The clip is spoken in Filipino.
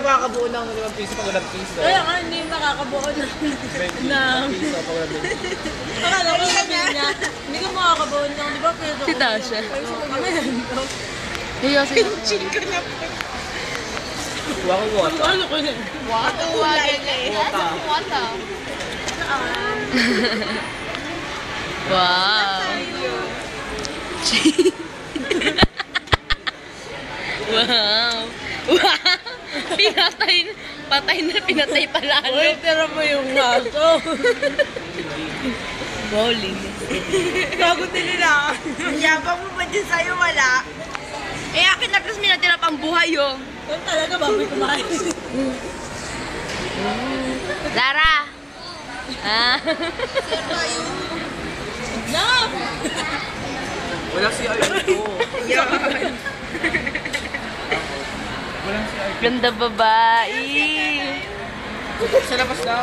makakabuo ng 5 piso pag walang piso. Kaya nga, hindi makakabuo ng... 5 piso pag walang piso. Akala ko sabihin niya, hindi ka makakabuo ng, di ba, pero... Si Tasha. Ano yan? Hiya sila. Chika na po. Kuha ko water. Ano ko yun? Water. Water. Wow. Wow. Wow. Patay na, pinatay pa lalo. Uy, tira mo yung aso. Bowling. Bago nila. Yabang mo ba dyan sa'yo, wala? Eh, akin na kasi may natira pang buhay, oh. Doon talaga, baboy kumain. Lara! Ah. No! Wala si Arito. Ganda babae. Sa labas na.